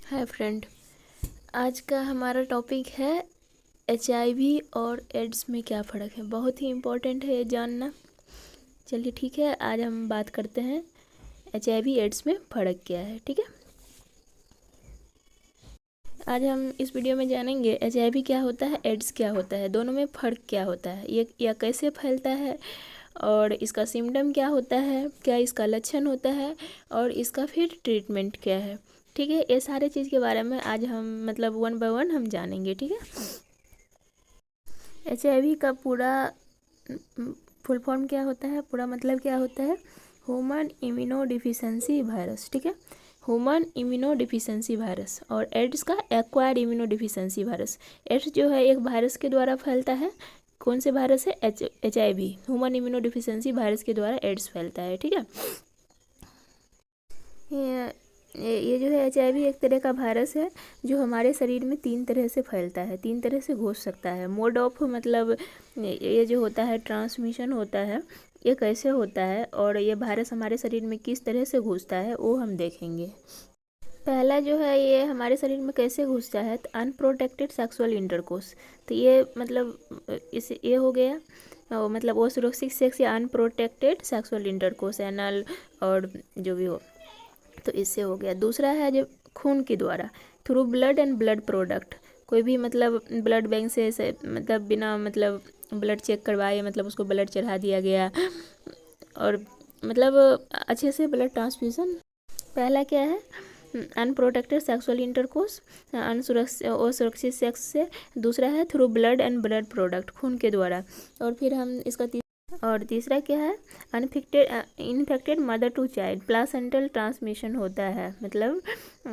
Hi friend, आज का हमारा टॉपिक है HIV और एड्स में क्या फ़र्क है। बहुत ही इम्पोर्टेंट है ये जानना। चलिए ठीक है, आज हम बात करते हैं HIV एड्स में फ़र्क क्या है। ठीक है, आज हम इस वीडियो में जानेंगे HIV क्या होता है, एड्स क्या होता है, दोनों में फ़र्क क्या होता है, ये या कैसे फैलता है और इसका सिम्टम क्या होता है, क्या इसका लक्षण होता है और इसका फिर ट्रीटमेंट क्या है। ठीक है, ये सारे चीज़ के बारे में आज हम वन बाय वन हम जानेंगे। ठीक है, HIV का पूरा फुल फॉर्म क्या होता है, पूरा मतलब क्या होता है, ह्यूमन इम्यूनो डिफिशिएंसी वायरस। ठीक है, ह्यूमन इम्यूनो डिफिशिएंसी वायरस। और एड्स का acquired immuno deficiency virus. AIDS जो है एक वायरस के द्वारा फैलता है। कौन से वायरस है? HIV, human immuno deficiency virus के द्वारा एड्स फैलता है। ठीक है, ये जो है HIV एक तरह का वायरस है जो हमारे शरीर में 3 तरह से फैलता है, 3 तरह से घुस सकता है। मोड ऑफ मतलब ये जो होता है ट्रांसमिशन होता है, ये कैसे होता है और ये वायरस हमारे शरीर में किस तरह से घुसता है वो हम देखेंगे। पहला जो है ये हमारे शरीर में कैसे घुसता है, तो अनप्रोटेक्टेड सेक्सुअल इंटरकोर्स। तो ये मतलब इसे ये हो गया, और मतलब वो सुरक्षित सेक्स या अनप्रोटेक्टेड सेक्सुअल इंटरकोर्स, एनल और जो भी हो, तो इससे हो गया। दूसरा है जो खून के द्वारा, through blood and blood product. कोई भी मतलब ब्लड बैंक से मतलब बिना मतलब ब्लड चेक करवाए मतलब उसको ब्लड चढ़ा दिया गया, और मतलब अच्छे से ब्लड ट्रांसफ्यूज़न। पहला क्या है, अनप्रोटेक्टेड सेक्सुअल इंटरकोर्स, असुरक्षित सेक्स से। दूसरा है through blood and blood product, खून के द्वारा। और फिर हम इसका तीसरा क्या है, infected mother to child, placental transmission होता है, मतलब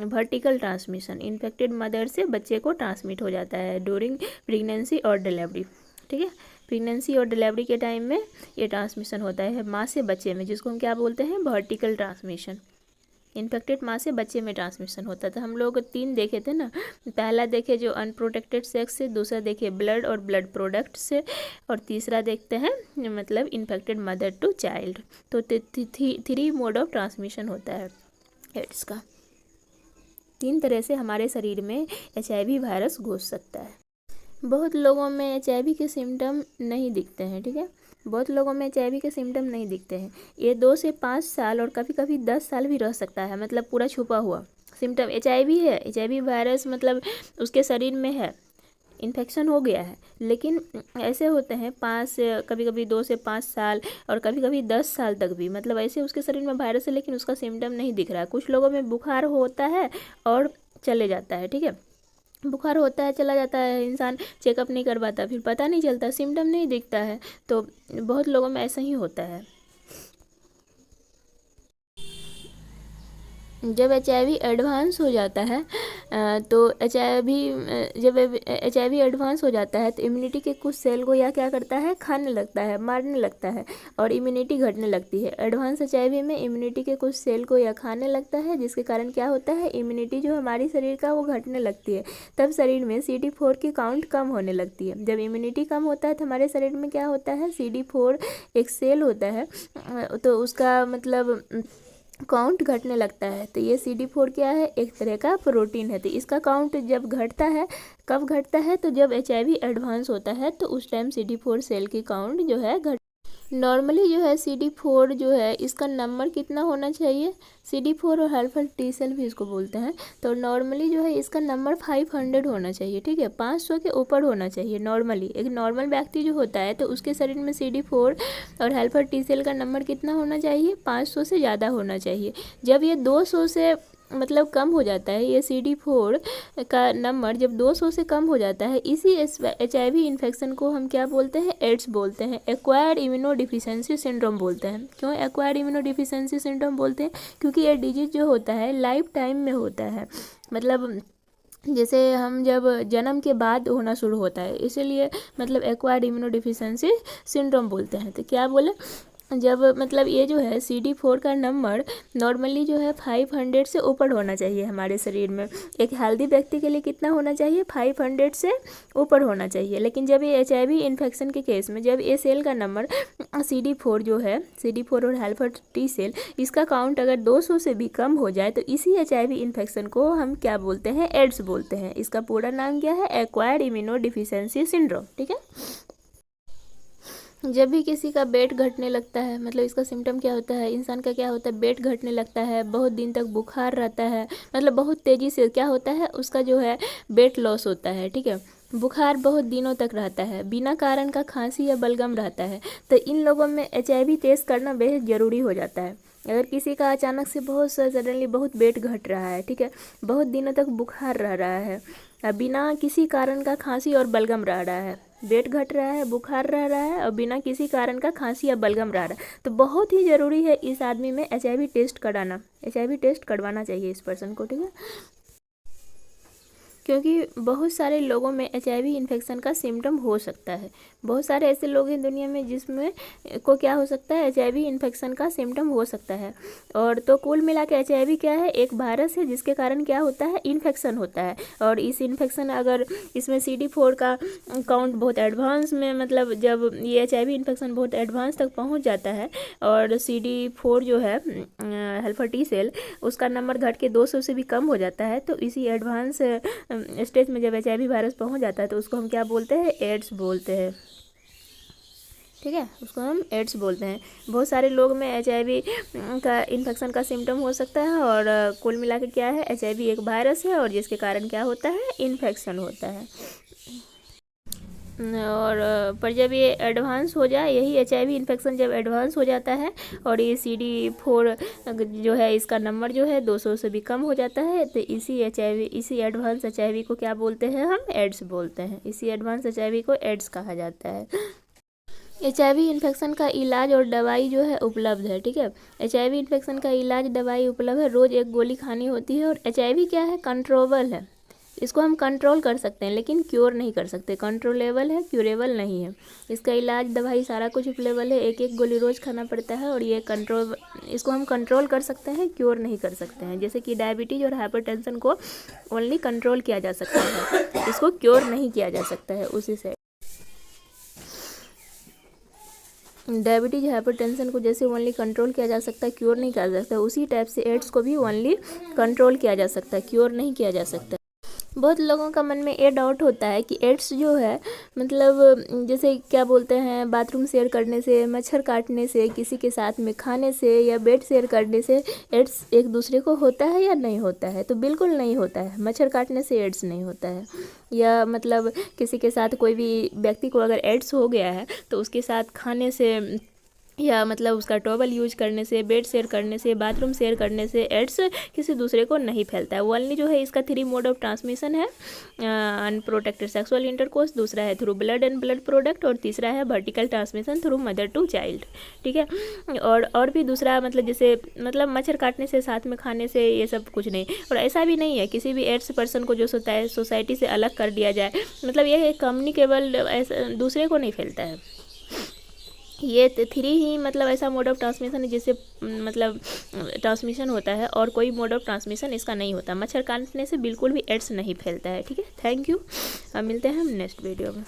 वर्टिकल ट्रांसमिशन। इन्फेक्टेड मदर से बच्चे को ट्रांसमिट हो जाता है ड्यूरिंग प्रेगनेंसी और डिलीवरी। ठीक है, प्रेगनेंसी और डिलीवरी के टाइम में ये ट्रांसमिशन होता है माँ से बच्चे में, जिसको हम क्या बोलते हैं, वर्टिकल ट्रांसमिशन। इन्फेक्टेड माँ से बच्चे में ट्रांसमिशन होता था। हम लोग 3 देखे थे ना, पहला देखे जो अनप्रोटेक्टेड सेक्स से, दूसरा देखे ब्लड और ब्लड प्रोडक्ट से, और तीसरा देखते हैं मतलब इन्फेक्टेड मदर टू चाइल्ड। तो 3 मोड ऑफ ट्रांसमिशन होता है एड्स का। 3 तरह से हमारे शरीर में HIV वायरस घुस सकता है। बहुत लोगों में HIV के सिम्टम नहीं दिखते हैं। ठीक है, बहुत लोगों में HIV के सिम्टम नहीं दिखते हैं। ये 2 से 5 साल और कभी कभी 10 साल भी रह सकता है, मतलब पूरा छुपा हुआ सिम्टम। HIV है, HIV वायरस मतलब उसके शरीर में है, इन्फेक्शन हो गया है, लेकिन ऐसे होते हैं 5 से कभी कभी 2 से 5 साल और कभी कभी 10 साल तक भी, मतलब ऐसे उसके शरीर में वायरस है लेकिन उसका सिम्टम नहीं दिख रहा है। कुछ लोगों में बुखार होता है और चले जाता है। ठीक है, बुखार होता है चला जाता है, इंसान चेकअप नहीं करवाता, फिर पता नहीं चलता, सिम्टम नहीं दिखता है। तो बहुत लोगों में ऐसा ही होता है। जब HIV एडवांस हो जाता है तो जब HIV एडवांस हो जाता है तो इम्यूनिटी के कुछ सेल को या क्या करता है, खाने लगता है, मारने लगता है, और इम्यूनिटी घटने लगती है। एडवांस HIV में इम्यूनिटी के कुछ सेल को या खाने लगता है, जिसके कारण क्या होता है, इम्यूनिटी जो हमारी शरीर का वो घटने लगती है। तब शरीर में CD4 की काउंट कम होने लगती है। जब इम्यूनिटी कम होता है तो हमारे शरीर में क्या होता है, CD4 एक सेल होता है, तो उसका मतलब काउंट घटने लगता है। तो ये CD4 क्या है, एक तरह का प्रोटीन है। तो इसका काउंट जब घटता है, कब घटता है, तो जब HIV एडवांस होता है तो उस टाइम CD4 सेल की काउंट जो है घट। नॉर्मली जो है CD4 जो है इसका नंबर कितना होना चाहिए, CD4 और हेल्पर T सेल भी इसको बोलते हैं, तो नॉर्मली जो है इसका नंबर 500 होना चाहिए। ठीक है, 500 के ऊपर होना चाहिए नॉर्मली। एक नॉर्मल व्यक्ति जो होता है तो उसके शरीर में CD4 और हेल्पर T सेल का नंबर कितना होना चाहिए, 500 से ज़्यादा होना चाहिए। जब ये 200 से मतलब कम हो जाता है, ये CD4 का नंबर जब 200 से कम हो जाता है, इसी HIV इन्फेक्शन को हम क्या बोलते हैं, एड्स बोलते हैं, एक्वायर्ड इम्यूनो डिफिशिएंसी सिंड्रोम बोलते हैं। क्यों एक्वायर्ड इम्यूनो डिफिशिएंसी सिंड्रोम बोलते हैं, क्योंकि ये डिजीज जो होता है लाइफ टाइम में होता है, मतलब जैसे हम जब जन्म के बाद होना शुरू होता है, इसीलिए मतलब एक्वायर्ड इम्यूनो डिफिशिएंसी सिंड्रोम बोलते हैं। तो क्या बोले, जब मतलब ये जो है CD4 का नंबर नॉर्मली जो है 500 से ऊपर होना चाहिए हमारे शरीर में। एक हेल्दी व्यक्ति के लिए कितना होना चाहिए? 500 से ऊपर होना चाहिए। लेकिन जब ये HIV इन्फेक्शन के केस में जब ये सेल का नंबर CD4 जो है, CD4 और हेल्पर T सेल, इसका काउंट अगर 200 से भी कम हो जाए तो इसी HIV इन्फेक्शन को हम क्या बोलते हैं? एड्स बोलते हैं। इसका पूरा नाम क्या है? Acquired immuno deficiency syndrome. ठीक है। जब भी किसी का वेट घटने लगता है, मतलब इसका सिम्टम क्या होता है? इंसान का क्या होता है? वेट घटने लगता है, बहुत दिन तक बुखार रहता है, मतलब बहुत तेज़ी से क्या होता है उसका जो है वेट लॉस होता है। ठीक है। बुखार बहुत दिनों तक रहता है, बिना कारण का खांसी या बलगम रहता है, तो इन लोगों में HIV टेस्ट करना बेहद ज़रूरी हो जाता है। अगर किसी का अचानक से बहुत सडनली बहुत वेट घट रहा है, ठीक है, बहुत दिनों तक बुखार रह रहा है, बिना किसी कारण का खांसी और बलगम रह रहा है, वेट घट रहा है, बुखार रह रहा है और बिना किसी कारण का खांसी या बलगम रह रहा है, तो बहुत ही ज़रूरी है इस आदमी में HIV टेस्ट कराना। HIV टेस्ट करवाना चाहिए इस पर्सन को। ठीक है। क्योंकि बहुत सारे लोगों में HIV इन्फेक्शन का सिम्टम हो सकता है। बहुत सारे ऐसे लोग हैं दुनिया में जिसमें को क्या हो सकता है? HIV इन्फेक्शन का सिम्टम हो सकता है। और तो कुल मिला के HIV क्या है? एक वायरस है जिसके कारण क्या होता है? इन्फेक्शन होता है। और इस इन्फेक्शन अगर इसमें CD4 का काउंट बहुत एडवांस में, मतलब जब ये HIV इन्फेक्शन बहुत एडवांस तक पहुँच जाता है और CD4 जो है हेल्पर T सेल, उसका नंबर घट के 200 से भी कम हो जाता है, तो इसी एडवांस स्टेज में जब HIV वायरस पहुंच जाता है तो उसको हम क्या बोलते हैं? एड्स बोलते हैं। ठीक है, उसको हम एड्स बोलते हैं। बहुत सारे लोग में HIV का इन्फेक्शन का सिम्टम हो सकता है और कुल मिला के क्या है? HIV एक वायरस है और जिसके कारण क्या होता है? इन्फेक्शन होता है। और पर जब ये एडवांस हो जाए, यही HIV इन्फेक्शन जब एडवांस हो जाता है और ये CD4 जो है इसका नंबर जो है 200 से भी कम हो जाता है, तो इसी एडवांस HIV को क्या बोलते हैं? हम एड्स बोलते हैं। इसी एडवांस HIV को एड्स कहा जाता है। HIV इन्फेक्शन का इलाज और दवाई जो है उपलब्ध है। ठीक है। HIV इन्फेक्शन का इलाज दवाई उपलब्ध है, रोज़ एक गोली खानी होती है। और HIV क्या है? कंट्रोलेबल है, इसको हम कंट्रोल कर सकते हैं लेकिन क्योर नहीं कर सकते। कंट्रोलेबल है, क्यूरेबल नहीं है। इसका इलाज दवाई सारा कुछ अवेलेबल है, एक एक गोली रोज़ खाना पड़ता है और ये इसको हम कंट्रोल कर सकते हैं, क्योर नहीं कर सकते हैं। जैसे कि डायबिटीज़ और हाइपरटेंशन को ओनली कंट्रोल किया जा सकता है, इसको क्योर नहीं किया जा सकता है। उसी से डायबिटीज़ हाइपरटेंशन को जैसे ओनली कंट्रोल किया जा सकता है, क्योर नहीं किया जा सकता, उसी टाइप से एड्स को भी ओनली कंट्रोल किया जा सकता है, क्योर नहीं किया जा सकता। बहुत लोगों का मन में ये डाउट होता है कि एड्स जो है, मतलब जैसे क्या बोलते हैं, बाथरूम शेयर करने से, मच्छर काटने से, किसी के साथ में खाने से या बेड शेयर करने से एड्स एक दूसरे को होता है या नहीं होता है? तो बिल्कुल नहीं होता है। मच्छर काटने से एड्स नहीं होता है, या मतलब किसी के साथ कोई भी व्यक्ति को अगर एड्स हो गया है तो उसके साथ खाने से या मतलब उसका टॉवल यूज करने से, बेड शेयर करने से, बाथरूम शेयर करने से एड्स किसी दूसरे को नहीं फैलता है। ओनली जो है इसका 3 मोड ऑफ ट्रांसमिशन है, अनप्रोटेक्टेड सेक्सुअल इंटरकोर्स, दूसरा है through blood and blood product और तीसरा है vertical transmission through mother to child. ठीक है। और भी दूसरा मतलब जैसे मतलब मच्छर काटने से, साथ में खाने से, ये सब कुछ नहीं। और ऐसा भी नहीं है किसी भी एड्स पर्सन को जो सोसाइटी से अलग कर दिया जाए, मतलब ये कम्युनिकेबल, ऐसा दूसरे को नहीं फैलता है। ये 3 ही मतलब ऐसा मोड ऑफ ट्रांसमिशन है जिससे मतलब ट्रांसमिशन होता है, और कोई मोड ऑफ ट्रांसमिशन इसका नहीं होता। मच्छर काटने से बिल्कुल भी एड्स नहीं फैलता है। ठीक है। Thank you. अब मिलते हैं हम नेक्स्ट वीडियो में।